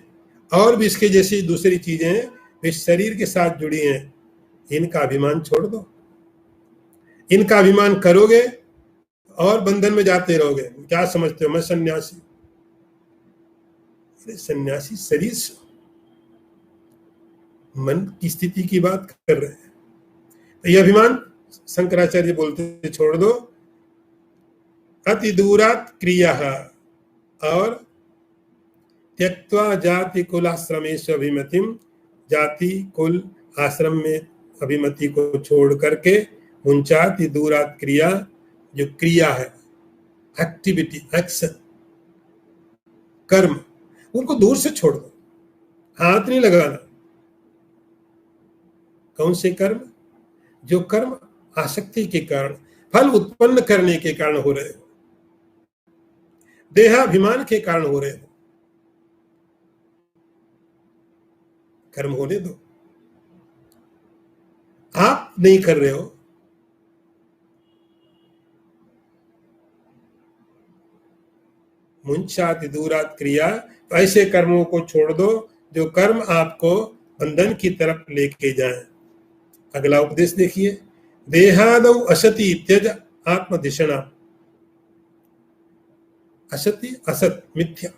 A: और भी इसके जैसी दूसरी चीजें इस शरीर के साथ जुड़ी हैं। इनका अभिमान छोड़ दो। इनका अभिमान करोगे और बंधन में जाते रहोगे। क्या समझते हो मैं सन्यासी? अरे सन्यासी शरीर से, मन की स्थिति की बात कर रहे हैं। तो ये अभिमान शंकराचार्य बोलते छोड़ दो। अति दूरात क्रिया, और त्यक्त्वा जाति कुल आश्रमेश अभिमतिम, जाति कुल आश्रम में अभिमति को छोड़ करके मुंचाति दूरात क्रिया, जो क्रिया है, एक्टिविटी, एक्शन, कर्म, उनको दूर से छोड़ दो। हाथ नहीं लगाना। कौन से कर्म? जो कर्म आसक्ति के कारण, फल उत्पन्न करने के कारण हो रहे हो, देहाभिमान के कारण हो रहे हो, कर्म होने दो। आप नहीं कर रहे हो, मुंचाति दूरात क्रिया, तो ऐसे कर्मों को छोड़ दो जो कर्म आपको बंधन की तरफ लेके जाएं। अगला उपदेश देखिए, देहादौ असति त्यज आत्मधिषणा। असति, असत, मिथ्या।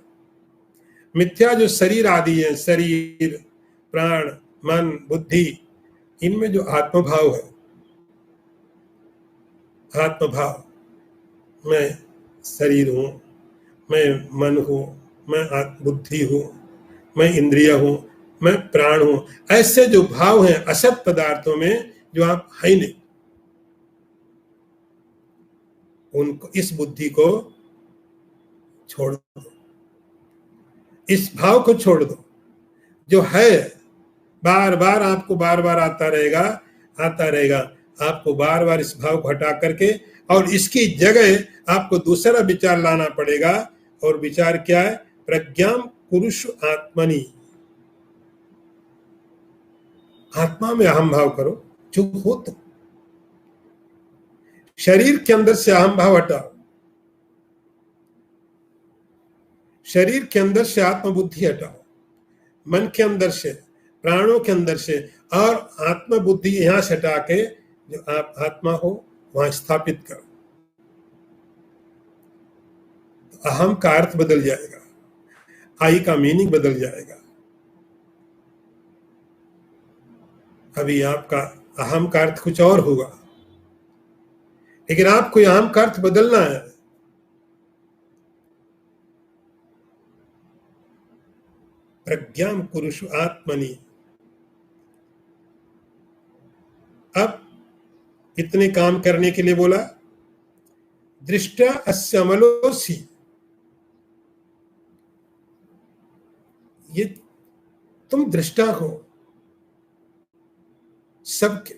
A: मिथ्या जो शरीर आदि है, शरीर, प्राण, मन, बुद्धि, इनमें जो आत्मभाव है, आत्मभाव, मैं शरीर हूं, मैं मन हूं, मैं बुद्धि हूं, मैं इंद्रिय हूं, मैं प्राण हूं, ऐसे जो भाव हैं असत पदार्थों में जो आप है नहीं, उनको, इस बुद्धि को छोड़ दो, इस भाव को छोड़ दो। जो है बार बार आपको बार बार आता रहेगा। आपको बार बार इस भाव को हटा करके और इसकी जगह आपको दूसरा विचार लाना पड़ेगा। और विचार क्या है? प्रज्ञाम पुरुष आत्मनि। आत्मा में अहम भाव करो। चुप हो तो शरीर के अंदर से अहम भाव हटाओ, शरीर के अंदर से आत्मबुद्धि हटाओ, मन के अंदर से, प्राणों के अंदर से, और आत्म बुद्धि यहां से हटा के जो आप आत्मा हो वहां स्थापित करो। तो अहम का अर्थ बदल जाएगा, आई का मीनिंग बदल जाएगा। अभी आपका अहम का अर्थ कुछ और होगा, लेकिन आपको अहम का अर्थ बदलना है। प्रज्ञाम पुरुष आत्मनि। अब इतने काम करने के लिए बोला, दृष्टा अस्य अमलोसी। ये तुम दृष्टा हो सबके,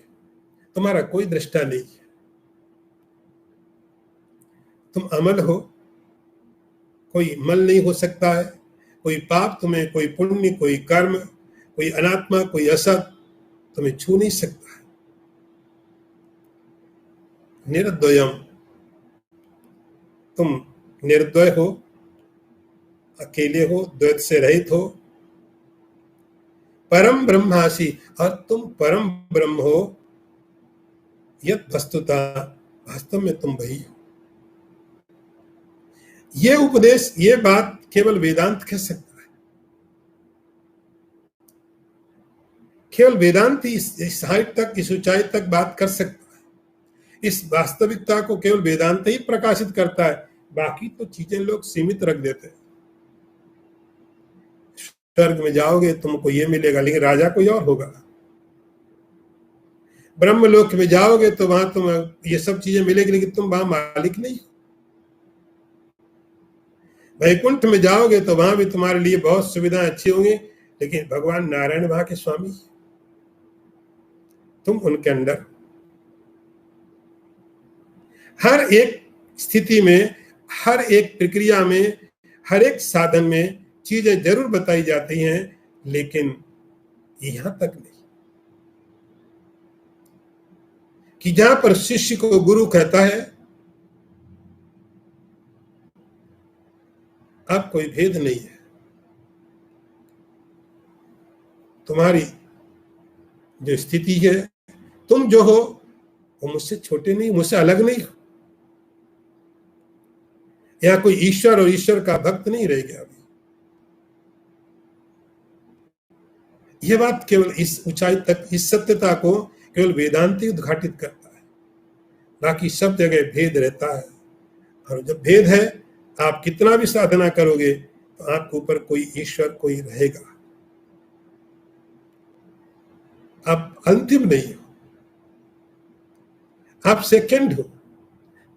A: तुम्हारा कोई दृष्टा नहीं है। तुम अमल हो, कोई मल नहीं हो सकता है। कोई पाप तुम्हें, कोई पुण्य, कोई कर्म, कोई अनात्मा, कोई असत तुम्हें छू नहीं सकता है। निर्द्वयम, तुम निर्द्वय हो, अकेले हो, द्वैत से रहित हो। परम ब्रह्मासी, और तुम परम ब्रह्म हो। यत वस्तुता, वास्तव में तुम वही हो। ये उपदेश, ये बात केवल वेदांत कह सकता है। केवल वेदांत ही इस हाइट तक, इस ऊंचाई तक बात कर सकता है। इस वास्तविकता को केवल वेदांत ही प्रकाशित करता है। बाकी तो चीजें लोग सीमित रख देते हैं। स्वर्ग में जाओगे तुमको ये मिलेगा, लेकिन राजा कोई और होगा। ब्रह्मलोक में जाओगे तो वहां तुम ये सब चीजें मिलेगी, लेकिन तुम वहां मालिक नहीं हो। वैकुंठ में जाओगे तो वहां भी तुम्हारे लिए बहुत सुविधाएं अच्छी होंगी, लेकिन भगवान नारायण वहां के स्वामी, तुम उनके अंदर। हर एक स्थिति में, हर एक प्रक्रिया में, हर एक साधन में चीजें जरूर बताई जाती हैं, लेकिन यहां तक नहीं कि जहां पर शिष्य को गुरु कहता है अब कोई भेद नहीं है, तुम्हारी जो स्थिति है, तुम जो हो वो मुझसे छोटे नहीं, मुझसे अलग नहीं हो। या कोई ईश्वर और ईश्वर का भक्त नहीं रह गया अभी। यह बात केवल इस ऊंचाई तक, इस सत्यता को केवल वेदांत ही उद्घाटित करता है, बाकी सब जगह भेद रहता है। और जब भेद है, आप कितना भी साधना करोगे तो आपके ऊपर कोई ईश्वर कोई रहेगा, आप अंतिम नहीं हो, आप सेकंड हो,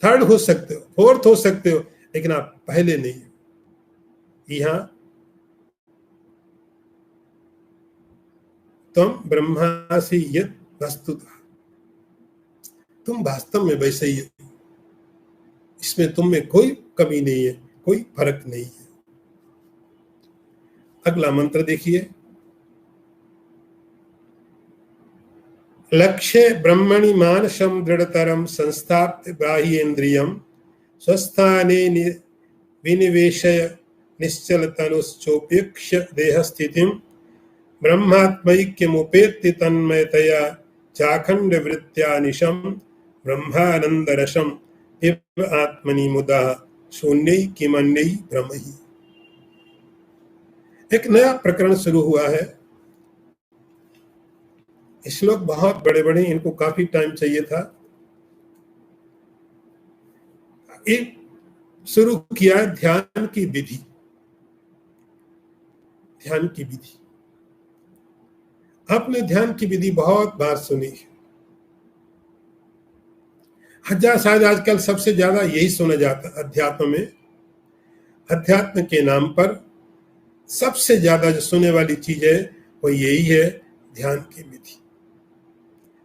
A: थर्ड हो सकते हो, फोर्थ हो सकते हो, लेकिन आप पहले नहीं हो। यहां तुम ब्रह्मासि यत् वस्तुतः, तुम वास्तव में वैसे ही हो, इसमें तुम में कोई कमी नहीं है, कोई फर्क नहीं है। अगला मंत्र देखिए, लक्ष्य ब्रह्मणि मानसम दृढ़तरम संस्थाप्य बाह्येन्द्रियम स्वस्थाने विनिवेशय निश्चल तनुश्चोपेक्ष देह स्थितिम ब्रह्मात्मैक्यमुपेत्ति तन्मयतया चाखंड वृत्त्या निशम ब्रह्मानंद रसम इव आत्मनि मुदा शून्यै किमन्यै भ्रमहि। एक नया प्रकरण शुरू हुआ है। श्लोक बहुत बड़े बड़े, इनको काफी टाइम चाहिए था। एक शुरू किया ध्यान की विधि, ध्यान की विधि। आपने ध्यान की विधि बहुत बार सुनी है, शायद आजकल सबसे ज्यादा यही सुना जाता है अध्यात्म में। अध्यात्म के नाम पर सबसे ज्यादा जो सुनने वाली चीज है वो यही है, ध्यान की विधि।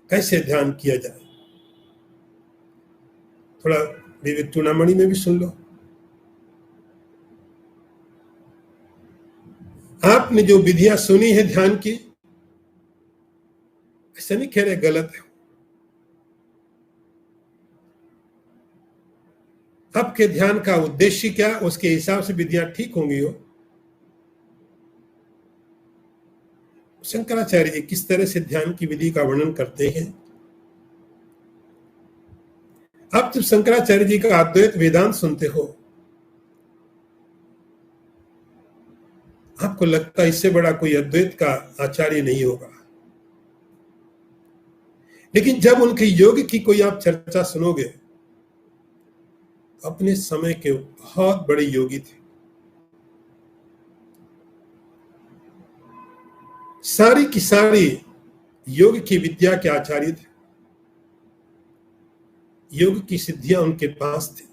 A: कैसे ध्यान किया जाए, थोड़ा विवेक चूड़ामणि में भी सुन लो। आपने जो विधियां सुनी है ध्यान की, ऐसा नहीं कह रहे गलत है, आपके ध्यान का उद्देश्य क्या, उसके हिसाब से विधियां ठीक होंगी। हो शंकराचार्य जी किस तरह से ध्यान की विधि का वर्णन करते हैं। आप जब शंकराचार्य जी का अद्वैत वेदांत सुनते हो, आपको लगता है इससे बड़ा कोई अद्वैत का आचार्य नहीं होगा। लेकिन जब उनके योग की कोई आप चर्चा सुनोगे, अपने समय के बहुत बड़े योगी थे, सारी की सारी योग की विद्या के आचार्य थे, योग की सिद्धियां उनके पास थी,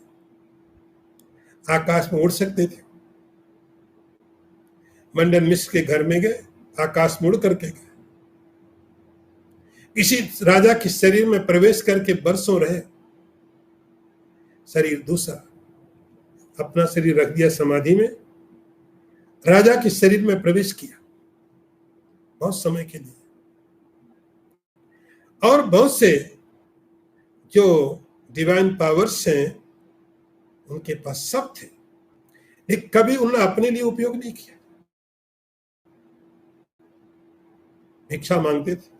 A: आकाश में उड़ सकते थे। मंडन मिश्र के घर में गए, आकाश में उड़ करके गए, किसी राजा के शरीर में प्रवेश करके बरसों रहे, शरीर दूसरा, अपना शरीर रख दिया समाधि में, राजा के शरीर में प्रवेश किया बहुत समय के लिए। और बहुत से जो डिवाइन पावर्स हैं उनके पास सब थे, लेकिन कभी उन्होंने अपने लिए उपयोग नहीं किया, भिक्षा मांगते थे,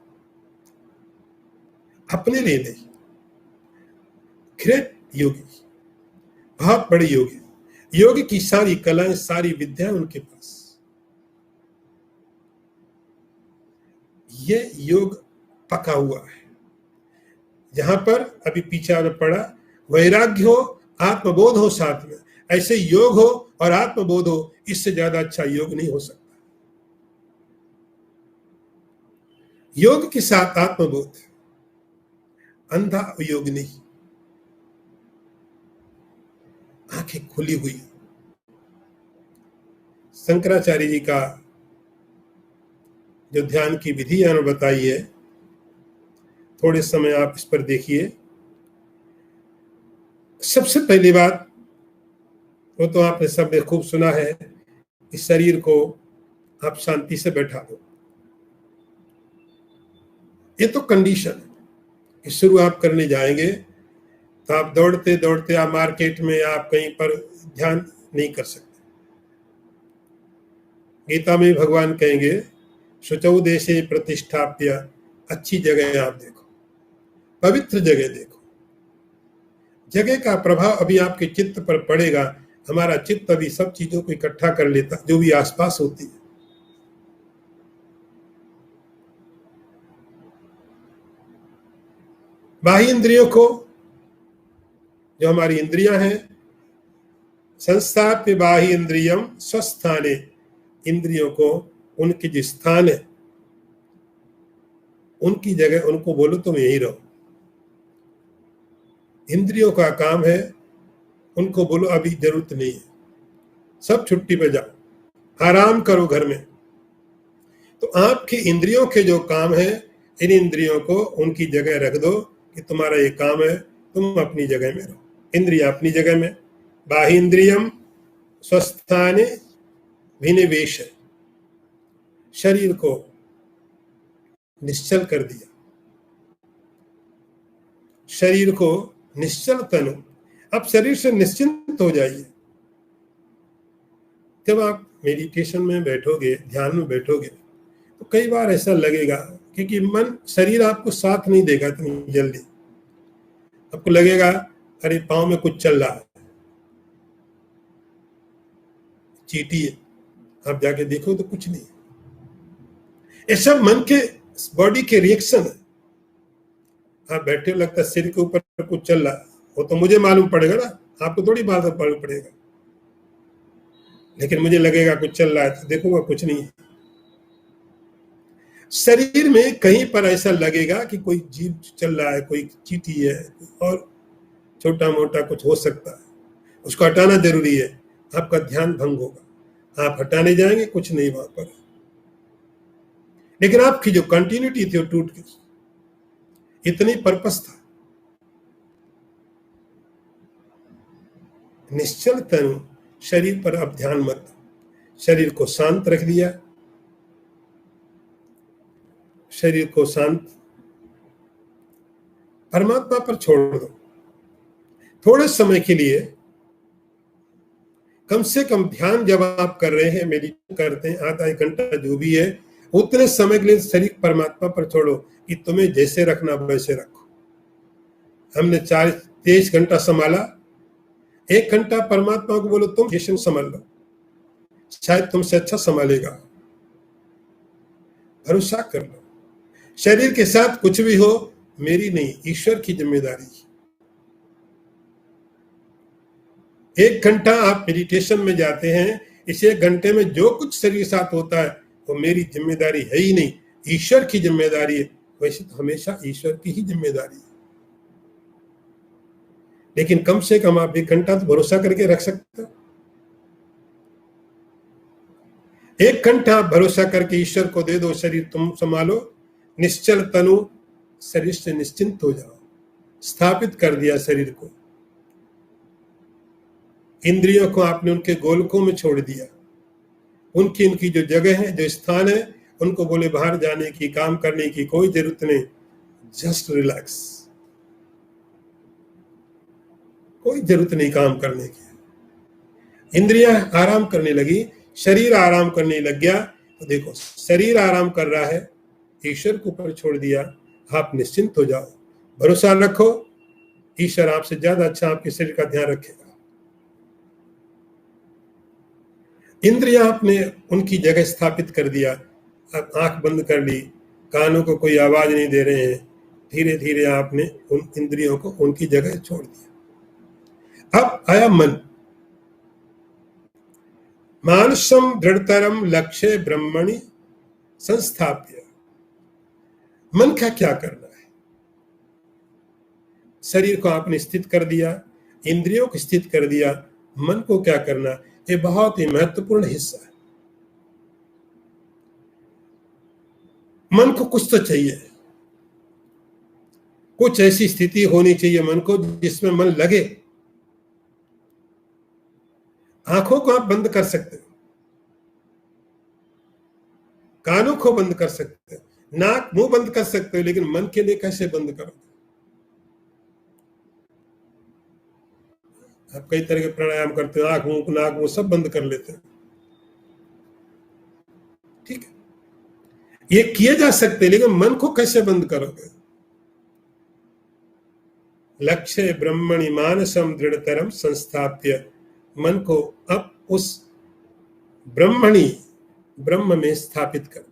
A: अपने लिए नहीं। ग्रेट योगी, बहुत बड़े योगी, योग की सारी कलाएं, सारी विद्याएं उनके पास। ये योग पका हुआ है, जहां पर अभी पीछे पड़ा वैराग्य हो, आत्मबोध हो साथ में, ऐसे योग हो और आत्मबोध हो, इससे ज्यादा अच्छा योग नहीं हो सकता। योग के साथ आत्मबोध, अंधा योग नहीं, आंखें खुली हुई। शंकराचार्य जी का जो ध्यान की विधि है बताई है, थोड़े समय आप इस पर देखिए। सबसे पहली बात, वो तो आपने सबने खूब सुना है, इस शरीर को आप शांति से बैठा दो। ये तो कंडीशन है कि शुरू आप करने जाएंगे तो आप दौड़ते दौड़ते आप मार्केट में आप कहीं पर ध्यान नहीं कर सकते। गीता में भगवान कहेंगे शुचौ देशे प्रतिष्ठाप्य, अच्छी जगह आप देखो, पवित्र जगह देखो। जगह का प्रभाव अभी आपके चित्त पर पड़ेगा। हमारा चित्त अभी सब चीजों को इकट्ठा कर लेता जो भी आसपास होती है। बाह्य इंद्रियों को, जो हमारी इंद्रियां हैं, संस्थाप्य बाह्य इंद्रियम स्वस्थाने, इंद्रियों को उनके जो स्थान है उनकी जगह उनको बोलो तुम यही रहो। इंद्रियों का काम है, उनको बोलो अभी जरूरत नहीं है, सब छुट्टी पे जाओ, आराम करो घर में। तो आपके इंद्रियों के जो काम है, इन इंद्रियों को उनकी जगह रख दो कि तुम्हारा ये काम है, तुम अपनी जगह में रहो। इंद्रिया अपनी जगह में, बाह्य इंद्रियम स्वस्थाने विनिवेश, शरीर को निश्चल कर दिया, शरीर को निश्चल तनु। अब शरीर से निश्चिंत हो जाइए। जब आप मेडिटेशन में बैठोगे, ध्यान में बैठोगे, तो कई बार ऐसा लगेगा क्योंकि मन, शरीर आपको साथ नहीं देगा इतनी जल्दी। आपको लगेगा अरे पाँव में कुछ चल रहा है, चींटी है, आप जाके देखो तो कुछ नहीं। ये सब मन के, बॉडी के रिएक्शन है। आप बैठे, लगता है सिर के ऊपर कुछ चल रहा है, वो तो मुझे मालूम पड़ेगा ना, आपको थोड़ी बात मालूम पड़ेगा। लेकिन मुझे लगेगा कुछ चल रहा है तो देखूंगा कुछ नहीं है। शरीर में कहीं पर ऐसा लगेगा कि कोई जीव चल रहा है, कोई चींटी है, और छोटा मोटा कुछ हो सकता है, उसको हटाना जरूरी है। आपका ध्यान भंग होगा, आप हटाने जाएंगे कुछ नहीं वहां पर। लेकिन आपकी जो कंटिन्यूटी थी वो टूट गई। इतनी पर्पस था। निश्चल तनु, शरीर पर अब ध्यान मत, शरीर को शांत रख दिया, शरीर को शांत परमात्मा पर छोड़ दो। थोड़े समय के लिए, कम से कम ध्यान जब आप कर रहे हैं, मेडिटेशन करते हैं, आधा एक घंटा जो भी है, उतने समय के लिए शरीर परमात्मा पर छोड़ो कि तुम्हें जैसे रखना वैसे रखो। हमने 23 घंटा संभाला, 1 घंटा परमात्मा को बोलो तुम जैसे संभाल लो, शायद तुमसे अच्छा संभालेगा। भरोसा कर लो। शरीर के साथ कुछ भी हो, मेरी नहीं, ईश्वर की जिम्मेदारी। 1 घंटा आप मेडिटेशन में जाते हैं, इस 1 घंटे में जो कुछ शरीर के साथ होता है वो मेरी जिम्मेदारी है ही नहीं, ईश्वर की जिम्मेदारी है। वैसे तो हमेशा ईश्वर की ही जिम्मेदारी है, लेकिन कम से कम आप 1 घंटा तो भरोसा करके रख सकते हो। 1 घंटा आप भरोसा करके ईश्वर को दे दो, शरीर तुम संभालो, निश्चल तनु, शरीर से निश्चिंत हो जाओ। स्थापित कर दिया शरीर को, इंद्रियों को आपने उनके गोलकों में छोड़ दिया। उनकी जो जगह है, जो स्थान है, उनको बोले बाहर जाने की, काम करने की कोई जरूरत नहीं, जस्ट रिलैक्स, कोई जरूरत नहीं काम करने की। इंद्रियां आराम करने लगी, शरीर आराम करने लग गया। तो देखो, शरीर आराम कर रहा है, ईश्वर को ऊपर छोड़ दिया, आप निश्चिंत हो जाओ। भरोसा रखो, ईश्वर आपसे ज्यादा अच्छा आपके शरीर का ध्यान रखेगा। इंद्रियां आपने उनकी जगह स्थापित कर दिया, अब आंख बंद कर ली, कानों को कोई आवाज नहीं दे रहे हैं, धीरे धीरे आपने उन इंद्रियों को उनकी जगह छोड़ दिया। अब आया मन। मानसम दृढ़तरम लक्ष्य ब्रह्मणि संस्थाप्य। मन का क्या करना है? शरीर को आपने स्थित कर दिया, इंद्रियों को स्थित कर दिया, मन को क्या करना, ये बहुत ही महत्वपूर्ण हिस्सा है। मन को कुछ तो चाहिए, कुछ ऐसी स्थिति होनी चाहिए मन को जिसमें मन लगे। आंखों को आप बंद कर सकते हो, कानों को बंद कर सकते हो, नाक मुंह बंद कर सकते हो, लेकिन मन के लिए कैसे बंद करोगे? आप कई तरह के प्राणायाम करते हो, आंख मुंह नाक मुंह सब बंद कर लेते हैं, ठीक है, ये किए जा सकते, लेकिन मन को कैसे बंद करोगे? लक्ष्य ब्रह्मणि मानसम दृढ़तरम संस्थाप्य, मन को अब उस ब्रह्मणि ब्रह्म में स्थापित कर दो।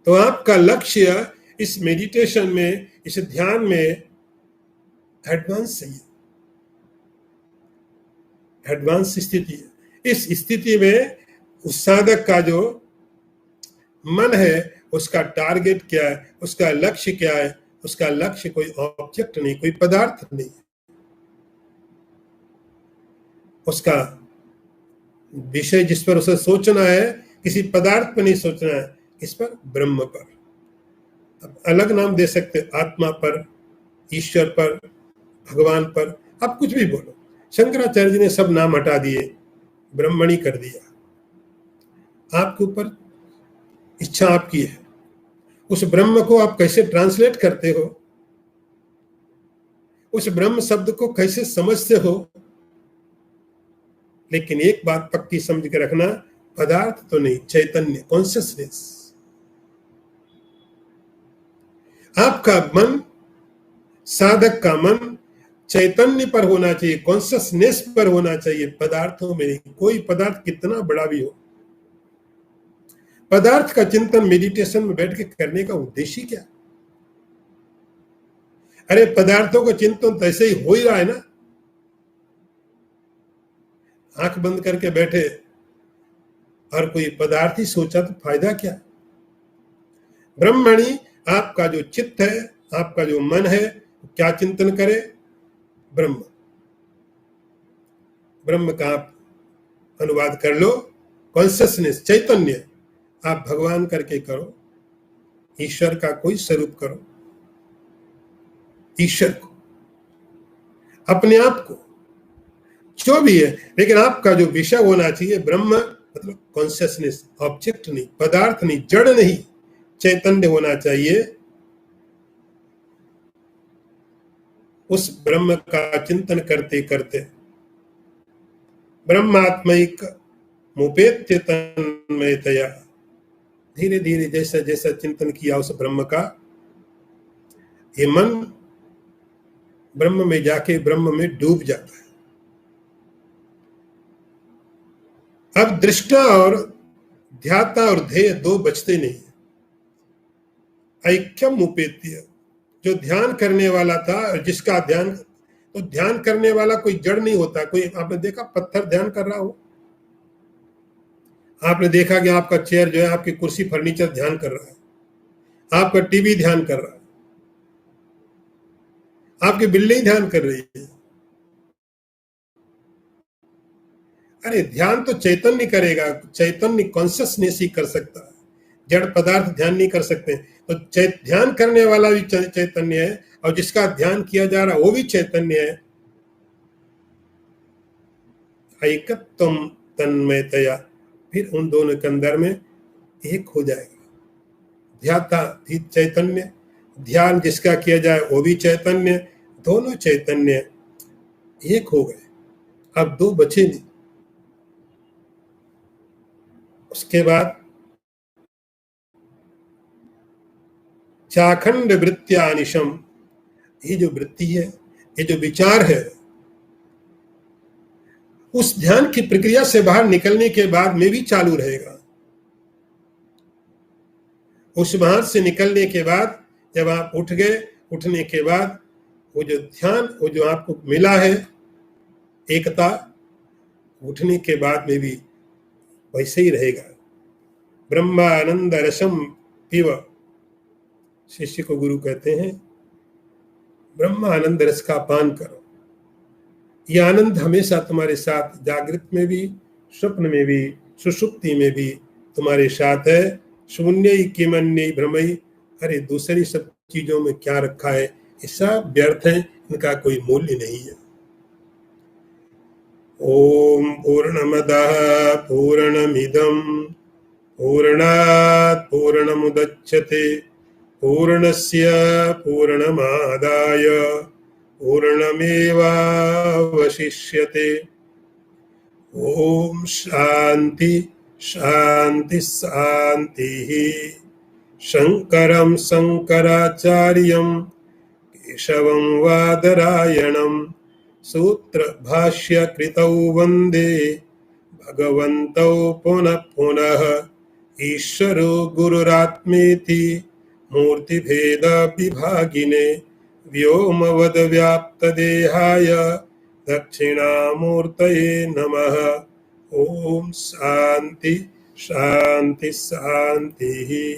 A: तो आपका लक्ष्य इस मेडिटेशन में, इस ध्यान में एडवांस चाहिए, एडवांस स्थिति है। इस स्थिति में उस साधक का जो मन है उसका टारगेट क्या है, उसका लक्ष्य क्या है? उसका लक्ष्य कोई ऑब्जेक्ट नहीं, कोई पदार्थ नहीं, उसका विषय जिस पर उसे सोचना है किसी पदार्थ पर नहीं सोचना है, किस पर? ब्रह्म पर। अब अलग नाम दे सकते, आत्मा पर, ईश्वर पर, भगवान पर, आप कुछ भी बोलो। शंकराचार्य जी ने सब नाम हटा दिए, ब्रह्मणी कर दिया। आपके ऊपर इच्छा आपकी है, उस ब्रह्म को आप कैसे ट्रांसलेट करते हो, उस ब्रह्म शब्द को कैसे समझते हो। लेकिन एक बात पक्की समझ के रखना, पदार्थ तो नहीं, चैतन्य, कॉन्शियसनेस। आपका मन, साधक का मन चैतन्य पर होना चाहिए, कॉन्शियसनेस पर होना चाहिए, पदार्थों में नहीं। कोई पदार्थ कितना बड़ा भी हो, पदार्थ का चिंतन मेडिटेशन में बैठ के करने का उद्देश्य क्या? अरे पदार्थों का चिंतन तो ऐसे ही हो ही रहा है ना, आंख बंद करके बैठे और कोई पदार्थ ही सोचा तो फायदा क्या? ब्रह्मणि, आपका जो चित्त है, आपका जो मन है, क्या चिंतन करे? ब्रह्म। ब्रह्म का आप अनुवाद कर लो, कॉन्शियसनेस, चैतन्य। आप भगवान करके करो, ईश्वर का कोई स्वरूप करो, ईश्वर को, अपने आप को, जो भी है, लेकिन आपका जो विषय होना चाहिए ब्रह्म, मतलब कॉन्शियसनेस, ऑब्जेक्ट नहीं, पदार्थ नहीं, जड़ नहीं, चैतन्य होना चाहिए। उस ब्रह्म का चिंतन करते करते ब्रह्मात्मैक मुपेत्य तन्मयतया, धीरे धीरे जैसा जैसा चिंतन किया उस ब्रह्म का, ये मन ब्रह्म में जाके ब्रह्म में डूब जाता है। अब दृष्टा और ध्याता और ध्येय दो बचते नहीं। ऐक्यम उपेत्य, जो ध्यान करने वाला था और जिसका ध्यान, तो ध्यान करने वाला कोई जड़ नहीं होता। कोई आपने देखा पत्थर ध्यान कर रहा हो? आपने देखा कि आपका चेयर जो है, आपकी कुर्सी, फर्नीचर ध्यान कर रहा है, आपका टीवी ध्यान कर रहा है, आपकी बिल्डिंग ध्यान कर रही है। अरे ध्यान तो चैतन्य करेगा, चैतन्य कॉन्शियसनेस ही कर सकता है, जड़ पदार्थ ध्यान नहीं कर सकते। तो ध्यान करने वाला भी चैतन्य है और जिसका ध्यान किया जा रहा वो भी चैतन्य है। ऐकत्वम तन्मयतया, फिर उन दोनों के अंदर में एक हो जाएगा। ध्याता भी चैतन्य, ध्यान जिसका किया जाए वो भी चैतन्य, दोनों चैतन्य एक हो गए। अब दो बचे नहीं। उसके बाद चाखंड वृत्त्यानिशम, ये जो वृत्ति है, ये जो विचार है, उस ध्यान की प्रक्रिया से बाहर निकलने के बाद में भी चालू रहेगा। उस बाहर से निकलने के बाद जब आप उठ गए, उठने के बाद वो जो ध्यान, वो जो आपको मिला है एकता, उठने के बाद में भी वैसे ही रहेगा। ब्रह्मानंद रसम पिब, शिष्य को गुरु कहते हैं, ब्रह्मानंद रस का पान करो। यह आनंद हमेशा तुम्हारे साथ जागृत में भी, स्वप्न में भी, सुषुप्ति में भी तुम्हारे साथ है। शून्य किमन्य भ्रमई, अरे दूसरी सब चीजों में क्या रखा है, ये सब व्यर्थ है, इनका कोई मूल्य नहीं है। ओम पूर्णमदः पूर्णमिदं पूर्णात् पूर्णमुदच्यते पूर्णस्य पूर्णमादाय पूर्णमेवावशिष्यते। ओम शांति शांति शांति। शंकरं शंकराचार्यं केशवं वादरायणं सूत्र भाष्य कृतौ वंदे भगवन्तौ पुनः पुनः। ईश्वरो गुरुरात्मेति मूर्तिभेद विभागिने व्योमवद व्याप्तदेहाय दक्षिणामूर्तये नमः। ओम शांति शांति शांति।